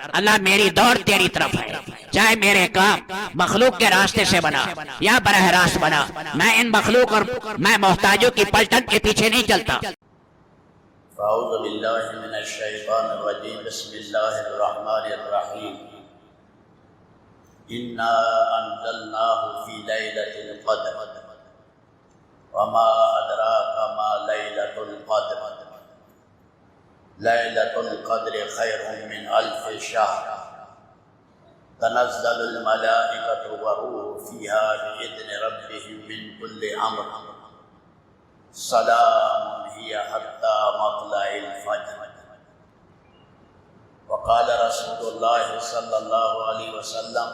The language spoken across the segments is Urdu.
اللہ میری دوڑ تیری طرف ہے، چاہے میرے کام مخلوق کے راستے سے بنا یا براہ راست بنا، میں ان مخلوق اور میں محتاجوں کی پلٹن کے پیچھے نہیں چلتا۔ اعوذ باللہ من الشیطان الرجیم، بسم اللہ الرحمن الرحیم۔ انا انزلناہ فی لیلۃ القدر وما ادراک ما لیلۃ القدر لیلۃ القدر خیر من الف شہر تنزل الملائکۃ والروح فیہا بإذن ربہم من کل امر سلام ہی حتی مطلع الفجر۔ وقال رسول اللہ صلی اللہ علیہ وسلم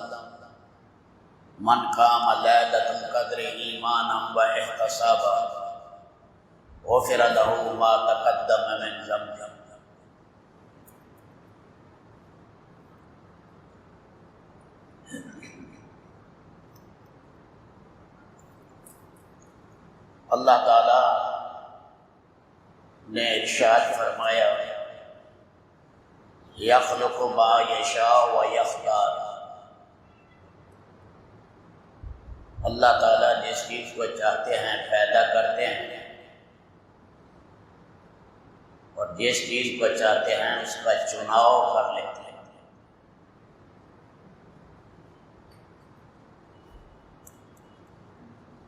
من قام لیلۃ القدر ایمانا واحتسابا غفر له ما تقدم من ذنبہ۔ اللہ تعالی نے ارشاد فرمایا یخلق ما یشاء و یختار، اللہ تعالیٰ جس چیز کو چاہتے ہیں پیدا کرتے ہیں اور جس چیز کو چاہتے ہیں اس کا چناؤ کر لیتے ہیں۔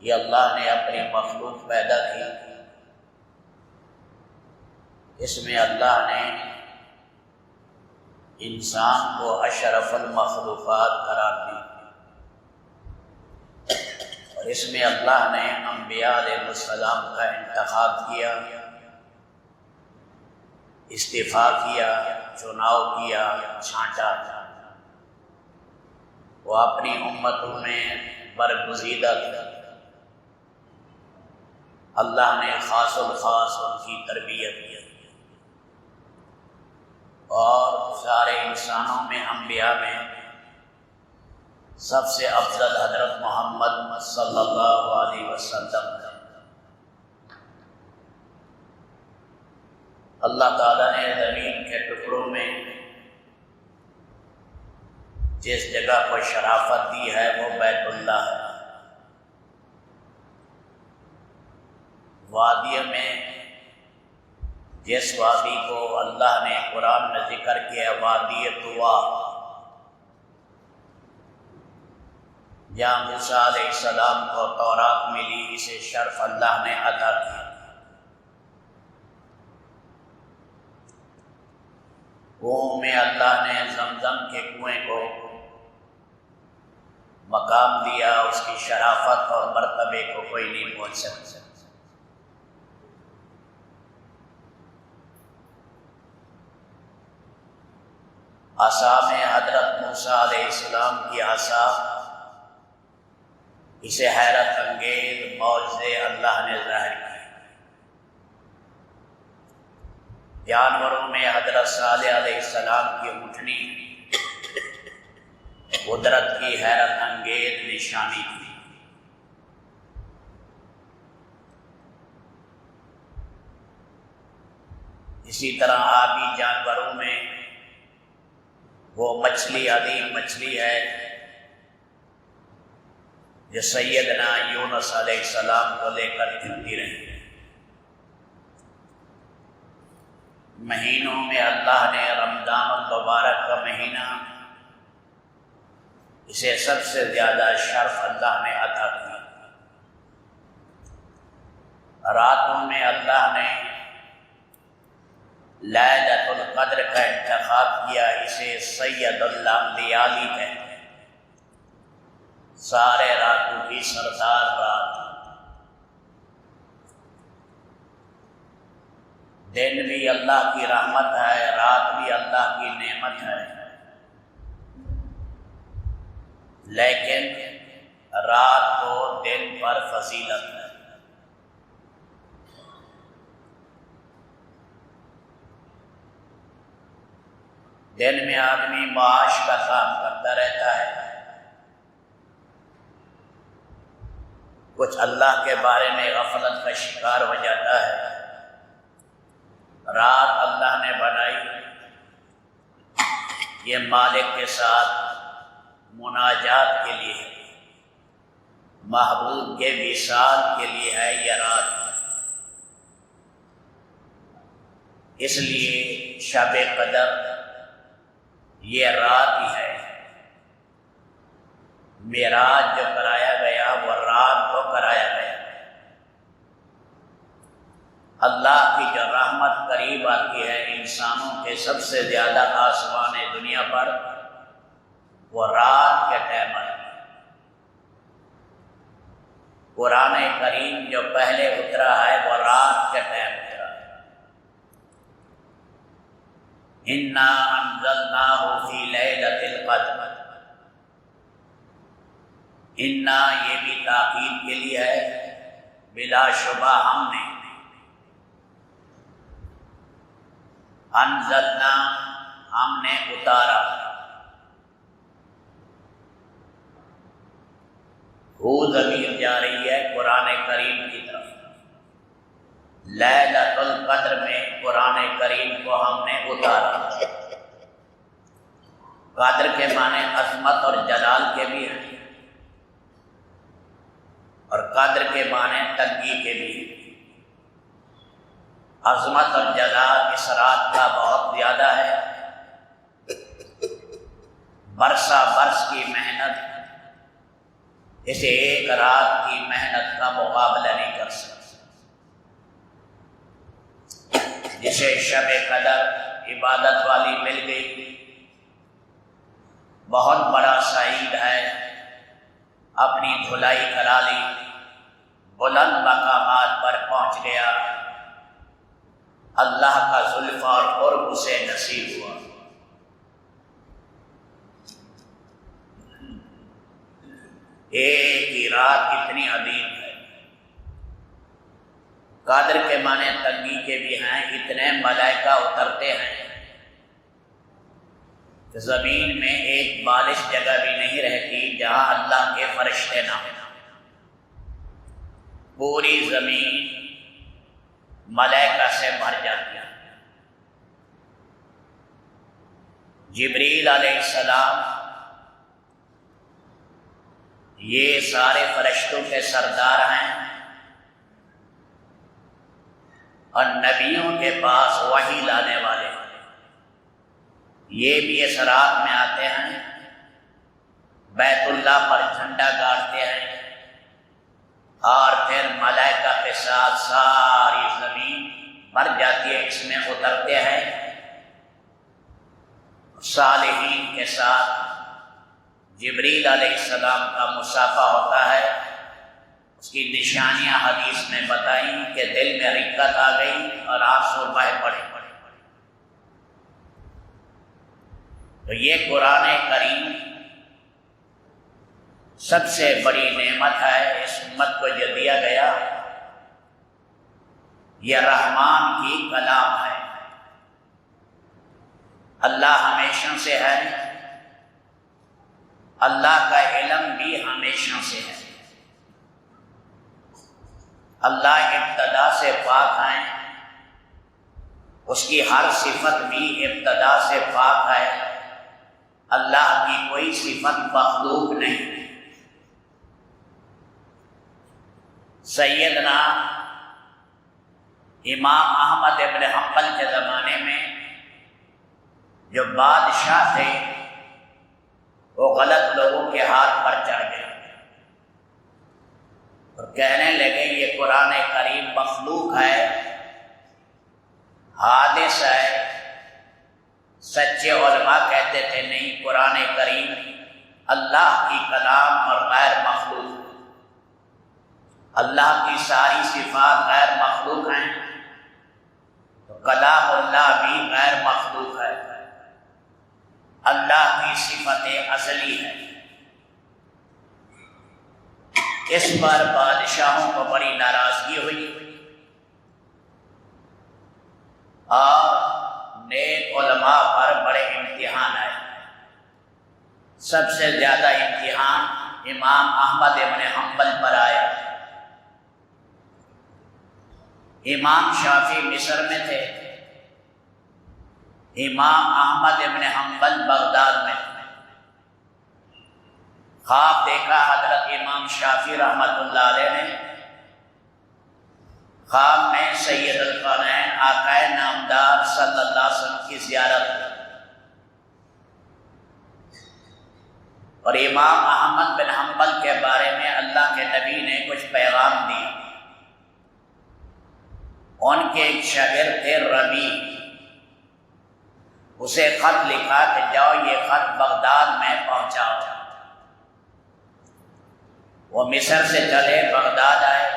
یہ اللہ نے اپنی مخلوق پیدا کی، اس میں اللہ نے انسان کو اشرف المخلوقات قرار دی، اور اس میں اللہ نے انبیاء علیہ السلام کا انتخاب کیا، اصطفیٰ کیا، چناؤ کیا، چھانٹا۔ وہ اپنی امتوں میں برگزیدہ تھا، اللہ نے خاص الخاص ان کی تربیت کی، اور سارے انسانوں میں انبیاء میں سب سے افضل حضرت محمد صلی اللہ علیہ وسلم۔ اللہ تعالیٰ نے زمین کے ٹکڑوں میں جس جگہ کو شرافت دی ہے وہ بیت اللہ ہے۔ وادی میں جس وادی کو اللہ نے قرآن میں ذکر کیا وادی طوا، جہاں موسیٰ علیہ السلام کو تورات ملی، اسے شرف اللہ نے عطا کیا۔ کنویں میں اللہ نے زمزم کے کنویں کو مقام دیا، اس کی شرافت اور مرتبے کو کوئی نہیں پہنچ سکتا۔ عصا میں حضرت موسیٰ علیہ السلام کی عصا، اسے حیرت انگیز معجزے اللہ نے ظاہر کیے۔ جانوروں میں حضرت صالح علیہ السلام کی اونٹنی قدرت کی حیرت انگیز نشانی تھی۔ اسی طرح آبی جانوروں میں وہ مچھلی عظیم مچھلی ہے جو سیدنا یونس علیہ السلام کو لے کر چلتی رہی۔ مہینوں میں اللہ نے رمضان المبارک کا مہینہ، اسے سب سے زیادہ شرف اللہ نے عطا کیا۔ راتوں میں اللہ نے لیلۃ القدر کا انتخاب کیا، اسے سید اللیالی کہتے ہیں، سارے راتوں کی سردار رات۔ دن بھی اللہ کی رحمت ہے، رات بھی اللہ کی نعمت ہے، لیکن رات کو دن پر فضیلت ہے۔ دن میں آدمی معاش کا کام کرتا رہتا ہے، کچھ اللہ کے بارے میں غفلت کا شکار ہو جاتا ہے۔ رات اللہ نے بنائی یہ مالک کے ساتھ مناجات کے لیے ہے، محبوب کے وصال کے لیے ہے یہ رات۔ اس لیے شب قدر یہ رات ہی ہے۔ معراج جو کرایا گیا وہ رات کو کرایا گیا۔ اللہ کی جو رحمت قریب آتی ہے انسانوں کے سب سے زیادہ آسمان دنیا پر، وہ رات کے ٹائم آتی ہے۔ قرآن کریم جو پہلے اترا ہے وہ رات کے ٹائم اترا ہے۔ اِنَّا أَنزَلْنَاهُ فِي لَيْلَةِ الْقَدْرِ، اِنَّا یہ بھی تاکید کے لیے ہے، بلا شبہ انزلنا ہم نے اتارا، ہو ضمیر جا رہی ہے قرآن کریم کی طرف۔ لیلۃ القدر میں قرآن کریم کو ہم نے اتارا۔ قدر کے معنی عظمت اور جلال کے بھی ہیں، اور قدر کے معنی تنگی کے بھی ہیں۔ عظمت اور جلال اس رات کا بہت زیادہ ہے۔ برسہ برس کی محنت اسے ایک رات کی محنت کا مقابلہ نہیں کر سکتی۔ جسے شب قدر عبادت والی مل گئی بہت بڑا سعید ہے، اپنی دھلائی کرا لی، بلند مقامات پر پہنچ گیا، اللہ کا زلفہ اور قرب اسے نصیب ہوا۔ ایک ہی رات کتنی عظیم ہے۔ قدر کے معنی تنگی کے بھی ہیں، اتنے ملائکہ اترتے ہیں کہ زمین میں ایک بالش جگہ بھی نہیں رہتی جہاں اللہ کے فرشتے نہ ہوں۔ پوری زمین ملائکہ سے بھر جاتی ہے۔ جبریل علیہ السلام یہ سارے فرشتوں کے سردار ہیں، اور نبیوں کے پاس وحی لانے والے ہیں۔ یہ بھی اس رات میں آتے ہیں، بیت اللہ پر جھنڈا گاڑتے ہیں، اور پھر ملائکہ کے ساتھ ساری زمین بھر جاتی ہے، اس میں اترتے ہیں۔ صالحین کے ساتھ جبریل علیہ السلام کا مصافحہ ہوتا ہے۔ اس کی نشانیاں حدیث میں بتائیں کہ دل میں رقت آ گئی اور آنسو بہہ پڑے۔ تو یہ قرآن کریم سب سے بڑی نعمت ہے اس امت کو جو دیا گیا۔ یہ رحمان کی کلام ہے، اللہ ہمیشہ سے ہے، اللہ کا علم بھی ہمیشہ سے ہے، اللہ ابتدا سے پاک ہیں، اس کی ہر صفت بھی ابتدا سے پاک ہے، اللہ کی کوئی صفت مخلوق نہیں۔ سیدنا امام احمد ابن حنبل کے زمانے میں جو بادشاہ تھے وہ غلط لوگوں کے ہاتھ پر چڑھ گئے اور کہنے لگے یہ قرآن کریم مخلوق ہے، حادث ہے۔ سچے علماء کہتے تھے نہیں، قرآن کریم اللہ کی کلام اور غیر مخلوق، اللہ کی ساری صفات غیر مخلوق ہیں، تو کلام اللہ بھی غیر مخلوق ہے، اللہ کی صفت ازلی ہے۔ اس پر بادشاہوں کو بڑی ناراضگی ہوئی اور نیک علماء پر بڑے امتحان آئے۔ سب سے زیادہ امتحان امام احمد ابن حنبل پر آیا۔ امام شافعی مصر میں تھے، امام احمد ابن حنبل بغداد میں خواب دیکھا حضرت امام شافعی رحمۃ اللہ علیہ نے، خواب میں سید القونین آقا نامدار صلی اللہ علیہ وسلم کی زیارت ہوئی اور امام احمد بن حنبل کے بارے میں اللہ کے نبی نے کچھ پیغام دیے۔ ان کے ایک شاگرد تھے ربی، اسے خط لکھا کہ جاؤ یہ خط بغداد میں پہنچاؤ۔ وہ مصر سے چلے بغداد آئے،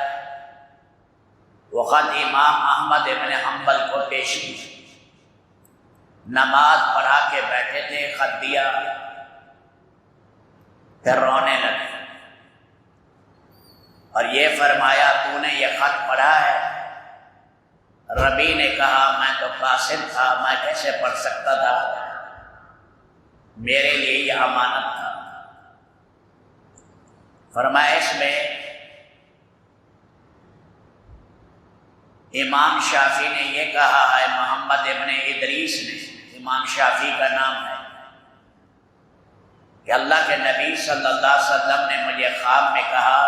وہ خط امام احمد ابن حنبل کو پیش کی، نماز پڑھا کے بیٹھے تھے، خط دیا، پھر رونے لگے اور یہ فرمایا تو نے یہ خط پڑھا ہے؟ ربی نے کہا میں تو قاصد تھا، میں کیسے پڑھ سکتا تھا، میرے لیے یہ امانت تھا۔ فرمایا اس میں امام شافعی نے یہ کہا ہے، محمد ابن ادریس نے، امام شافعی کا نام ہے، کہ اللہ کے نبی صلی اللہ علیہ وسلم نے مجھے خواب میں کہا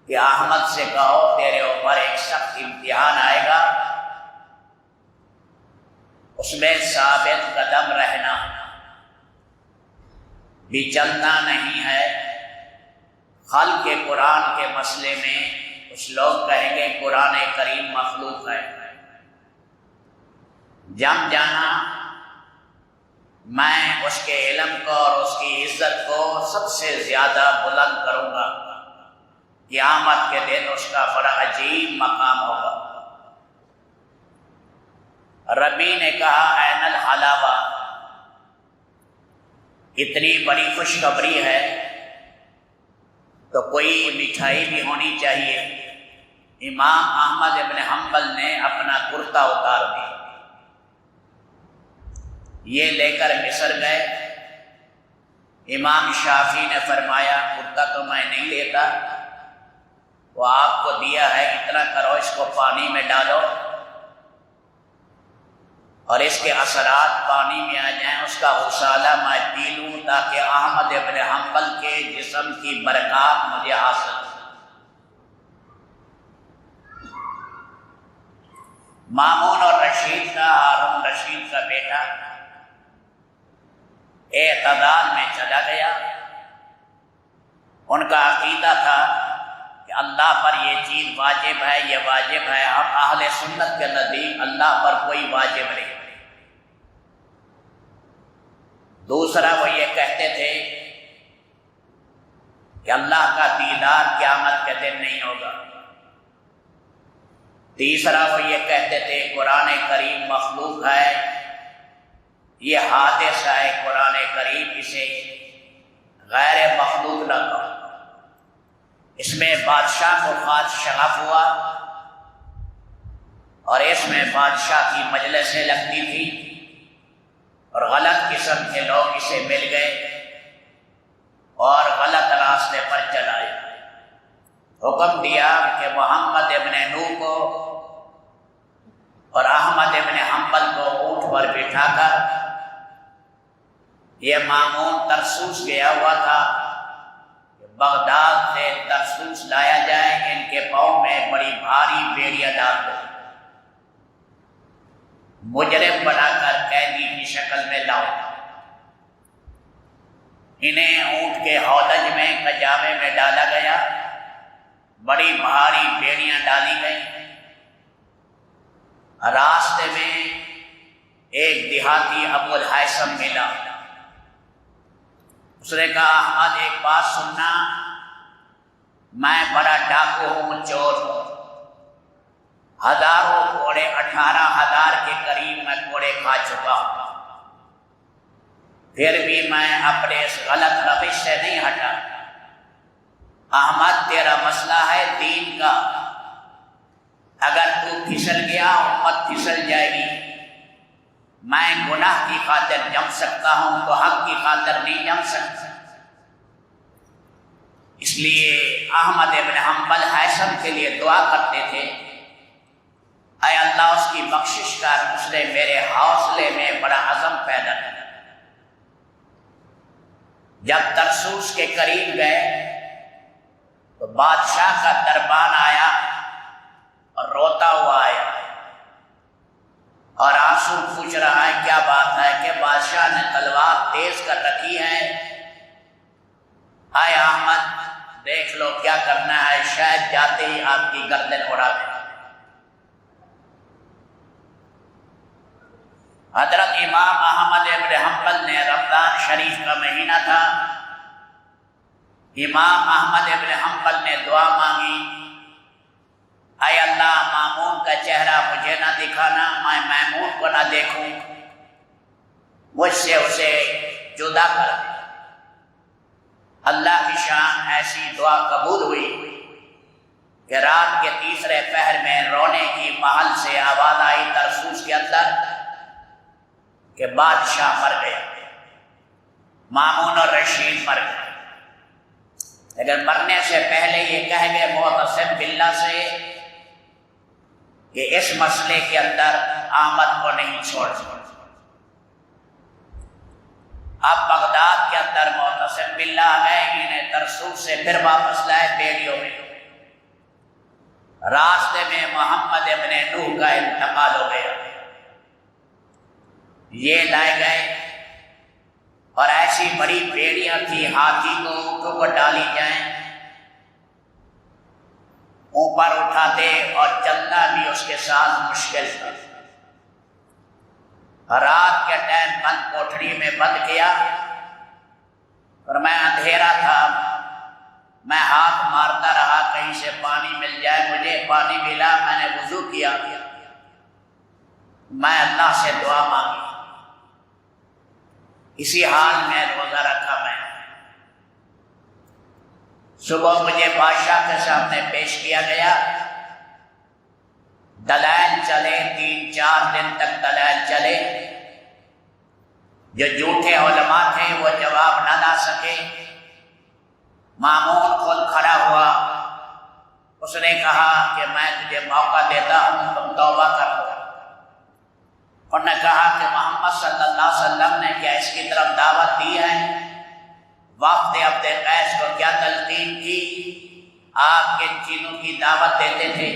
کہ احمد سے کہو تیرے اوپر ایک سخت امتحان آئے گا، اس میں ثابت قدم رہنا، بھی چلنا نہیں ہے۔ خلق کے قرآن کے مسئلے میں کچھ لوگ کہیں گے قرآن کریم مخلوق ہے، جم جانا میں اس کے علم کو اور اس کی عزت کو سب سے زیادہ بلند کروں گا، قیامت کے دن اس کا بڑا عجیب مقام ہوگا۔ ربی نے کہا این الحلاوہ، اتنی بڑی خوشخبری ہے تو کوئی مٹھائی بھی ہونی چاہیے۔ امام احمد ابن حنبل نے اپنا کرتا اتار دیا، یہ لے کر مصر گئے۔ امام شافعی نے فرمایا کرتا تو میں نہیں لیتا، وہ آپ کو دیا ہے، اتنا کرو اس کو پانی میں ڈالو اور اس کے اثرات پانی میں آ جائیں، اس کا غسالہ میں پی لوں تاکہ احمد ابن حنبل کے جسم کی برکات مجھے حاصل ہو۔ مامون اور رشید کا، ہارون رشید کا بیٹا اعتدال میں چلا گیا۔ ان کا عقیدہ تھا کہ اللہ پر یہ چیز واجب ہے، یہ واجب ہے، ہم اہل سنت کے نزدیک اللہ پر کوئی واجب نہیں۔ دوسرا وہ یہ کہتے تھے کہ اللہ کا دیدار قیامت کے دن نہیں ہوگا۔ تیسرا وہ یہ کہتے تھے قرآن کریم مخلوق ہے، یہ حادثہ ہے قرآن کریم، اسے غیر مخلوق نہ کہو۔ اس میں بادشاہ کو خاص شغف ہوا اور اس میں بادشاہ کی مجلسیں لگتی تھی اور غلط قسم کے لوگ اسے مل گئے اور غلط راستے پر چلائے۔ حکم دیا کہ محمد ابن نوح کو اور احمد ابن حنبل کو اونٹ پر بٹھا کر، یہ مامون ترسوس گیا ہوا تھا، بغداد سے ترسوس لایا جائے، ان کے پاؤں میں بڑی بھاری بیڑیاں ڈال دو، مجرم بنا کر قیدی کی شکل میں لاؤ۔ انہیں اونٹ کے ہودج میں کجاوے میں ڈالا گیا، بڑی بھاری بیڑیاں ڈالی گئی۔ راستے میں ایک دیہاتی ابو الحیثم ملا، اس نے کہا احمد ایک بات سننا، میں بڑا ڈاکو ہوں، چور ہوں، ہزاروں کوڑے، 18,000 کے قریب میں کوڑے کھا چکا ہوں، پھر بھی میں اپنے اس غلط روش سے نہیں ہٹا۔ احمد تیرا مسئلہ ہے دین کا، اگر تو پھسل گیا امت پھسل جائے گی۔ میں گناہ کی خاطر جم سکتا ہوں تو حق کی خاطر نہیں جم سکتا۔ اس لیے احمد ابن حنبل حیثم کے لیے دعا کرتے تھے، اے اللہ اس کی بخشش کر، اس نے میرے حوصلے میں بڑا عزم پیدا کیا۔ جب ترسوس کے قریب گئے تو بادشاہ کا دربان آیا اور روتا ہوا آیا اور آنسو پوچھ رہا ہے کیا بات ہے کہ بادشاہ نے تلوار تیز کر رکھی ہے، اے احمد دیکھ لو کیا کرنا ہے، شاید جاتے ہی آپ کی گردن اڑا دے۔ حضرت امام احمد ابن حنبل نے، رمضان شریف کا مہینہ تھا، امام احمد ابن حنبل نے دعا مانگی، اے اللہ مامون کا چہرہ مجھے نہ دکھانا، میں میمون کو نہ دیکھوں، مجھ سے اسے جدا کر دے۔ اللہ کی شان ایسی دعا قبول ہوئی کہ رات کے تیسرے پہر میں رونے کی محل سے آواز آئی ترسوس کے اندر کہ بادشاہ مر گیا، مامون اور رشید مر گئے۔ لیکن مرنے سے پہلے یہ کہہ گئے معتصم باللہ سے کہ اس مسئلے کے اندر احمد کو نہیں چھوڑ سکتے۔ اب بغداد کے اندر معتصم باللہ آ گئے، انہیں ترسوس سے پھر واپس لائے بیڑیوں میں۔ راستے میں محمد ابن نوح کا انتقال ہو گیا، یہ لائے گئے اور ایسی بڑی بیڑیاں تھی ہاتھی کو ڈالی جائیں، اوپر اٹھاتے اور چلنا بھی اس کے ساتھ مشکل تھا۔ رات کے ٹائم بند کوٹھڑی میں بند کیا اور میں اندھیرا تھا، میں ہاتھ مارتا رہا کہیں سے پانی مل جائے، مجھے پانی ملا، میں نے وضو کیا، میں اللہ سے دعا مانگی، اسی حال میں روزہ رکھا میں۔ صبح مجھے بادشاہ کے سامنے پیش کیا گیا، دلائل چلے، 3-4 دن تک دلائل چلے، جو جھوٹے علماء تھے وہ جواب نہ لا سکے۔ مامون خود کھڑا ہوا، اس نے کہا کہ میں تجھے موقع دیتا ہوں، تم توبہ کرو۔ انہوں نے کہا کہ محمد صلی اللہ علیہ وسلم نے کیا اس کی طرف دعوت دی ہے؟ وفد عبد قیس کو کیا تلقین کی؟ آپ کن چیزوں کی دعوت دیتے تھے؟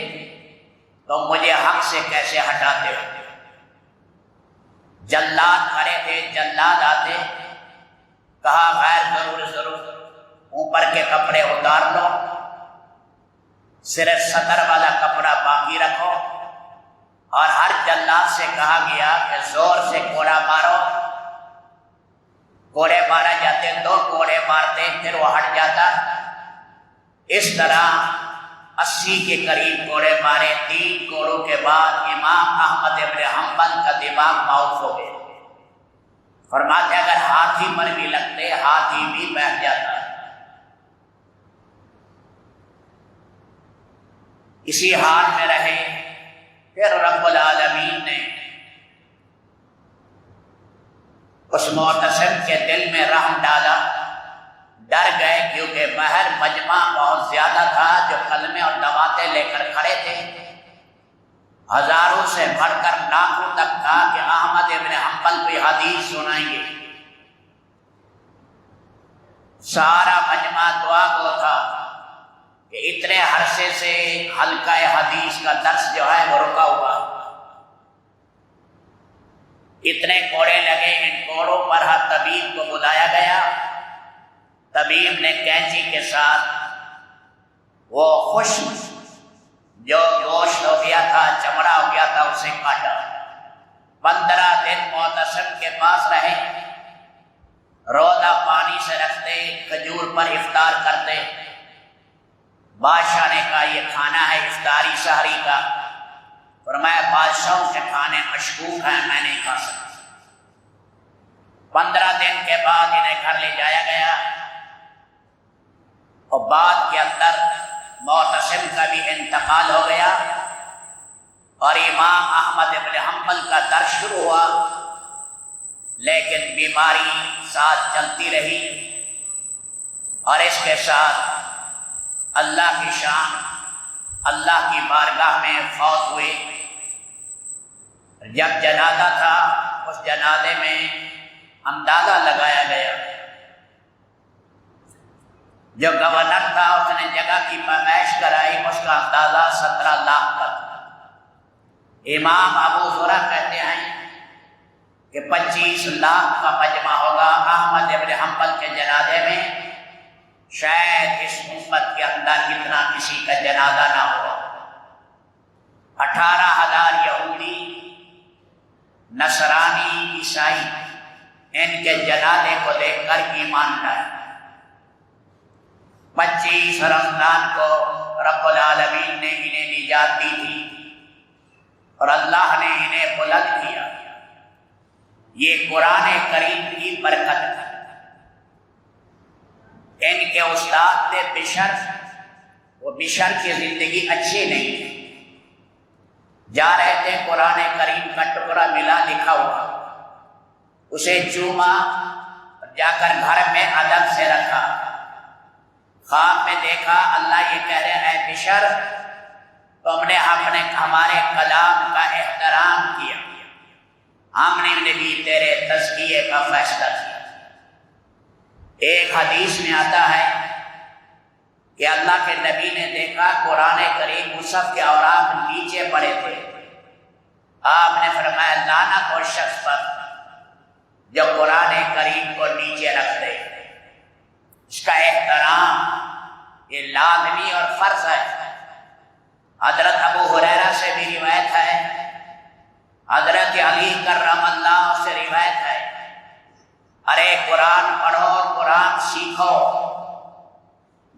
تو مجھے حق سے کیسے ہٹاتے ہو؟ جلاد کھڑے تھے، جلاد آتے، کہا غیر ضرور اوپر کے کپڑے اتار لو، صرف سطر والا کپڑا باقی رکھو، اور ہر جلاد سے کہا گیا کہ زور سے کوڑا مارو۔ کوڑے مارے جاتے، 2 کوڑے مارتے پھر وہ ہٹ جاتا۔ اس طرح 80 کے قریب کوڑے مارے۔ 3 کوڑوں کے بعد امام احمد ابن حنبل کا دماغ معاف ہو گیا۔ فرماتے اگر ہاتھی پر بھی لگتے ہاتھی بھی بیٹھ جاتا۔ اسی حال میں رہے، پھر رب العالمین نے اس معتصم کے دل میں رحم ڈالا، ڈر گئے کیونکہ مہر مجمع بہت زیادہ تھا جو کلمے اور دعوتیں لے کر کھڑے تھے، ہزاروں سے بڑھ کر لاکھوں تک تھا کہ احمد ابن حنبل کوئی حدیث سنائیں گے۔ سارا مجمع دعا گو تھا کہ اتنے عرصے سے حلقہ حدیث کا درس جو ہے وہ رکا ہوا، اتنے کوڑے لگے، ان کوڑوں پر ہر طبیب کو بلایا گیا۔ طبیب نے کینچی کے ساتھ وہ خشک جو گوشت ہو گیا تھا، چمڑا ہو گیا تھا، اسے کاٹا۔ 15 دن معتصم کے پاس رہے، روزہ پانی سے رکھتے، کھجور پر افطار کرتے۔ بادشاہ نے کہا یہ کھانا ہے افطاری سحری کا، فرمایا بادشاہوں کے کھانے مشکوک ہیں، میں نہیں کھا سکتا۔ 15 دن کے بعد انہیں گھر لے جایا گیا، اور بعد کے اندر معتصم کا بھی انتقال ہو گیا، اور امام احمد ابن حنبل کا درس شروع ہوا، لیکن بیماری ساتھ چلتی رہی، اور اس کے ساتھ اللہ کی شان اللہ کی بارگاہ میں فوت ہوئے۔ جب جنازہ تھا اس جنازے میں اندازہ لگایا گیا، جو گورنر تھا اس نے جگہ کی پیمائش کرائی، اس کا اندازہ 17 لاکھ کا تھا۔ امام ابو زرع کہتے ہیں کہ 25 لاکھ کا مجمع ہوگا احمد ابن حنبل کے جنازے میں، شاید اس امت کے اندر اتنا کسی کا جنازہ نہ ہوا۔ 18,000 یہودی، نصرانی، عیسائی ان کے جنازے کو دیکھ کر ایمان لائے۔ 25 رمضان کو رب العالمین نے انہیں نجات دی تھی اور اللہ نے انہیں بلند کیا۔ یہ قرآن کریم کی برکت ہے۔ ان کے استاد تھے بشر، وہ بشر کی زندگی اچھی نہیں تھی، جا رہے تھے قرآن کریم کا ٹکڑا ملا لکھا ہوا، اسے چوما، جا کر گھر میں ادب سے رکھا۔ خواب میں دیکھا اللہ یہ کہہ رہے ہیں بشر تم نے ہمارے کلام کا احترام کیا، ہم نے بھی تیرے تزکیے کا فیصلہ کیا۔ ایک حدیث میں آتا ہے کہ اللہ کے نبی نے دیکھا قرآن کریم مصحف کے اوراق نیچے پڑے تھے، آپ نے فرمایا لعنت ہو شخص پر جو قرآن کریم کو نیچے رکھ دے۔ اس کا احترام یہ لازمی اور فرض ہے۔ حضرت ابو ہریرہ سے بھی روایت ہے، حضرت علی کرم اللہ سے روایت ہے، ارے قرآن پڑھو اور قرآن سیکھو،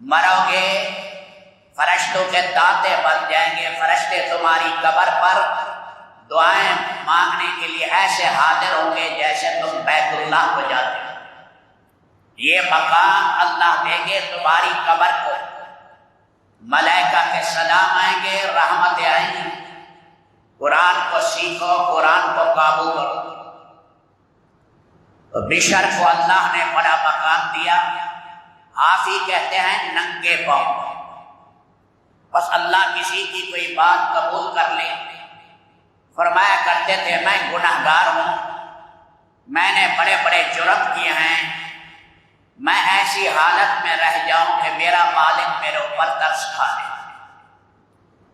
مرو گے فرشتوں کے دانتے بن جائیں گے، فرشتے تمہاری قبر پر دعائیں مانگنے کے لیے ایسے حاضر ہوں گے جیسے تم بیت اللہ کو جاتے ہو۔ یہ مقام اللہ دیں گے تمہاری قبر کو، ملائکہ کے سلام آئیں گے، رحمتیں آئیں گی۔ قرآن کو سیکھو، قرآن کو قابو کرو۔ تو بشر کو اللہ نے بڑا مقام دیا۔ حافی کہتے ہیں ننگے پاؤں، بس اللہ کسی کی کوئی بات قبول کر لے۔ فرمایا کرتے تھے میں گنہگار ہوں، میں نے بڑے بڑے جرم کیے ہیں، میں ایسی حالت میں رہ جاؤں کہ میرا مالک میرے اوپر ترس کھا لے،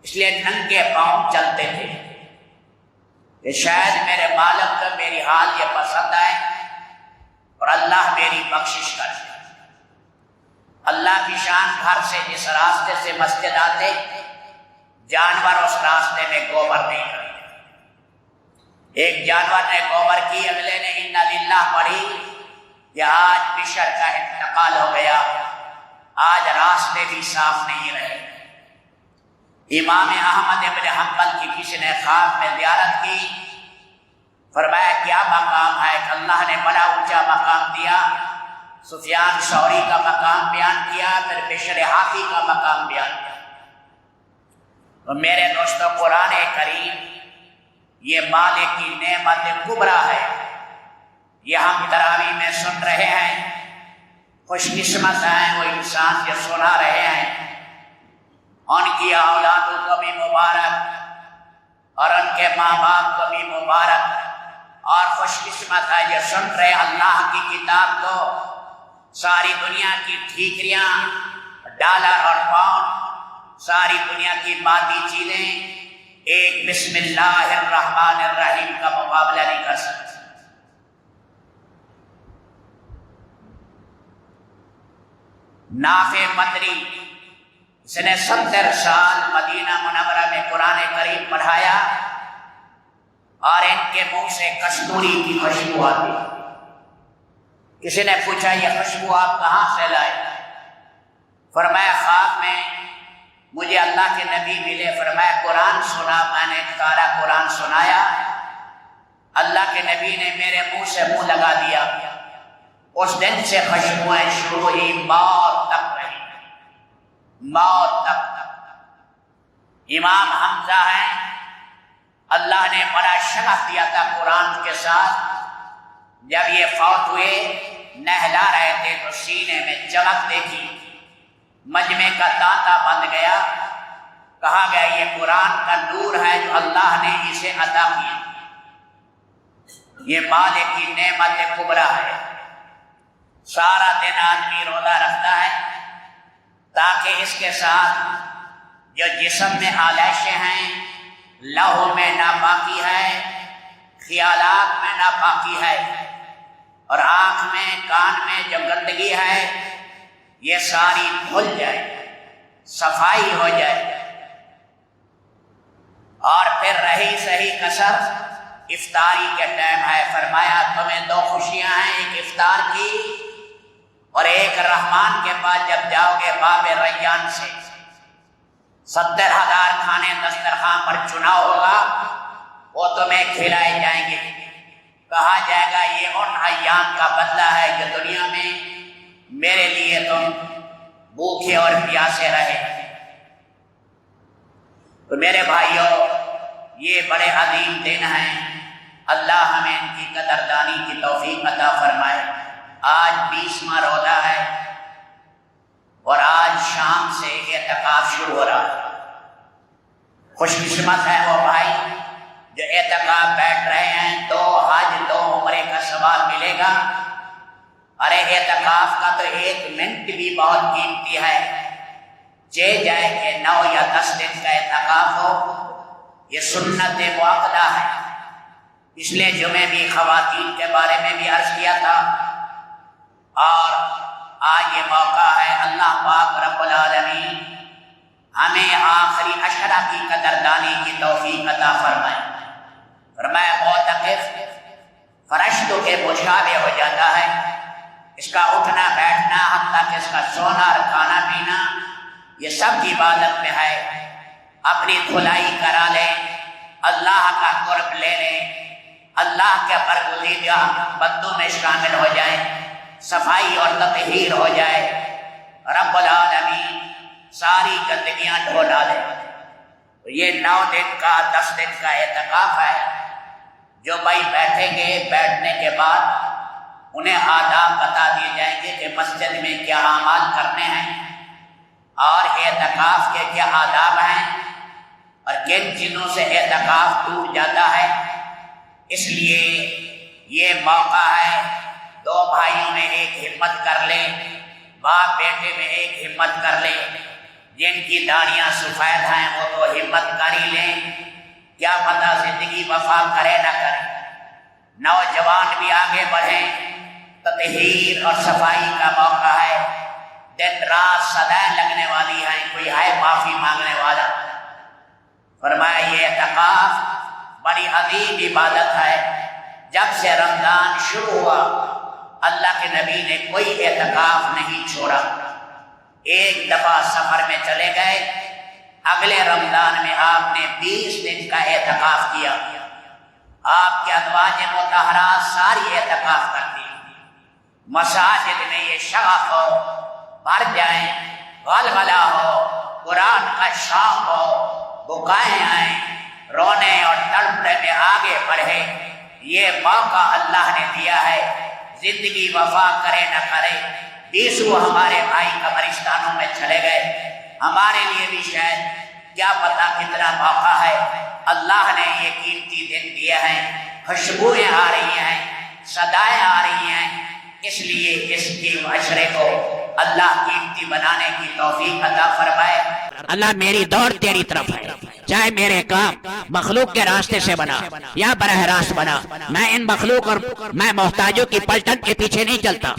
اس لیے ننگے پاؤں چلتے تھے کہ شاید میرے مالک کو میری حال یہ پسند آئے اور اللہ میری بخشش کر دے۔ اللہ کی شان، گھر سے جس راستے سے مسجد آتے جانور اس راستے میں گوبر نہیں کرتے۔ ایک جانور نے گوبر کی، اگلے نے انا للہ پڑھی کہ آج بشر کا انتقال ہو گیا، آج راستے بھی صاف نہیں رہے۔ امام احمد ابن حنبل کی کسی نے خواب میں زیارت کی، فرمایا کیا مقام ہے کہ اللہ نے بڑا اونچا مقام دیا۔ سفیان ثوری کا مقام بیان کیا، پھر بشر حافی کا مقام بیان کیا۔ تو میرے دوستو قرآن کریم یہ مالک کی نعمت کبریٰ ہے، یہ ہم تراویح میں سن رہے ہیں۔ خوش قسمت ہیں وہ انسان جو سنا رہے ہیں، ان کی اولادوں کو بھی مبارک اور ان کے ماں باپ کو بھی مبارک، اور خوش قسمت ہے جو سن رہے اللہ کی کتاب کو۔ ساری دنیا کی ٹھیکریاں، ڈالر اور پاؤنڈ، ساری دنیا کی مادی چیزیں ایک بسم اللہ الرحمن الرحیم کا مقابلہ نہیں کر سکتے۔ نافع مدری، اس نے 70 سال مدینہ منورہ میں قرآن کریم پڑھایا اور ان کے منہ سے کستوری کی خوشبو آتی۔ کسی نے پوچھا یہ خوشبو آپ کہاں سے لائے؟ فرمایا خواب میں مجھے اللہ کے نبی ملے، فرمایا قرآن سنا، میں نے سارا قرآن سنایا، اللہ کے نبی نے میرے منہ سے منہ لگا دیا۔ اس دن سے خوشبوئیں شروع ہوئی، موت تک رہی، موت تک۔ امام حمزہ ہیں، اللہ نے بڑا شغف دیا تھا قرآن کے ساتھ، جب یہ فوت ہوئے نہلا رہے تھے تو سینے میں چمک دیکھی، مجمع کا تانتا بند گیا، کہا گیا یہ قرآن کا نور ہے جو اللہ نے اسے عطا کیا۔ یہ مالک کی نعمت کبریٰ ہے۔ سارا دن آدمی روزہ رکھتا ہے تاکہ اس کے ساتھ جو جسم میں آلائشیں ہیں، لہو میں ناپاکی ہے، خیالات میں ناپاکی ہے، اور آنکھ میں کان میں جو گندگی ہے یہ ساری دھل جائے، صفائی ہو جائے۔ اور پھر رہی صحیح کسر افطاری کے ٹائم ہے۔ فرمایا تمہیں دو خوشیاں ہیں، ایک افطار کی اور ایک رحمان کے پاس جب جاؤ گے باب ریان سے 70,000 کھانے دسترخوان پر چناؤ ہوگا، وہ تمہیں کھلائے جائیں گے۔ کہا جائے گا یہ ان ایام کا بدلہ ہے جو دنیا میں میرے لیے تم بھوکے اور پیاسے رہے۔ تو میرے بھائیوں، یہ بڑے عظیم دن ہیں، اللہ ہمیں ان کی قدردانی کی توفیق عطا فرمائے۔ آج 20واں روزہ ہے اور آج شام سے اعتکاف شروع ہو رہا ہے۔ خوش قسمت ہے وہ بھائی جو اعتکاف بیٹھ رہے ہیں، 2 حج 2 عمرے کا ثواب ملے گا۔ ارے اعتکاف کا تو 1 منٹ بھی بہت قیمتی ہے، جائے کہ 9 یا 10 دن کا اعتکاف ہو، یہ سنت مؤکدہ ہے۔ پچھلے جمعے بھی خواتین کے بارے میں بھی عرض کیا تھا، اور آج یہ موقع ہے اللہ پاک رب العالمین ہمیں آخری عشرہ کی قدردانی کی توفیق عطا فرمائے۔ فرمایا معتکف فرشتوں کے مشابہ ہو جاتا ہے، اس کا اٹھنا بیٹھنا حتیٰ کہ اس کا سونا اور کھانا پینا یہ سب عبادت میں ہے۔ اپنی کھلائی کرا لیں، اللہ کا قرب لے لیں، اللہ کے برگزیدہ بندوں میں شامل ہو جائیں، صفائی اور تطہیر ہو جائے، رب العالمین ساری گندگیاں دھو ڈالے۔ یہ 9 دن کا 10 دن کا اعتکاف ہے۔ جو بھائی بیٹھیں گے، بیٹھنے کے بعد انہیں آداب بتا دیے جائیں گے کہ مسجد میں کیا اعمال کرنے ہیں اور اعتکاف کے کیا آداب ہیں اور کن چیزوں سے اعتکاف ٹوٹ جاتا ہے۔ اس لیے یہ موقع ہے 2 بھائیوں میں ایک ہمت کر لیں، باپ بیٹے میں ایک ہمت کر لیں۔ جن کی داڑیاں سفید ہیں وہ تو ہمت کر ہی لیں، کیا پتہ زندگی وفا کرے نہ کرے۔ نوجوان بھی آگے بڑھیں، تطہیر اور صفائی کا موقع ہے۔ دن رات صدائیں لگنے والی ہیں، کوئی ہے معافی مانگنے والا۔ فرمایا یہ اعتکاف بڑی عظیم عبادت ہے۔ جب سے رمضان شروع ہوا اللہ کے نبی نے کوئی اعتکاف نہیں چھوڑا۔ ایک دفعہ سفر میں چلے گئے، اگلے رمضان میں آپ نے 20 دن کا اعتکاف کیا۔ آپ کے ازواج مطہرات ساری اعتکاف کرتی، مساجد میں یہ شغف ہو، بھر جائیں، غلغلہ ہو، قرآن کا شوق ہو، بکائیں آئیں، رونے اور تڑپنے میں آگے بڑھے۔ یہ موقع اللہ نے دیا ہے، زندگی وفا کرے نہ کرے۔ 20 ہمارے بھائی قبرستانوں میں چلے گئے، ہمارے لیے بھی شاید کیا پتہ کتنا موقع ہے۔ اللہ نے یہ قیمتی دن دیے ہیں، خوشبوئیں آ رہی ہیں، صدائیں آ رہی ہیں، اس لیے اس کے معاشرے کو اللہ قیمتی بنانے کی توفیق عطا فرمائے۔ اللہ میری دوڑ تیری طرف ہے، چاہے میرے کام مخلوق کے راستے سے بنا یا براہ راست بنا، میں ان مخلوق اور میں محتاجوں کی پلٹن کے پیچھے نہیں چلتا۔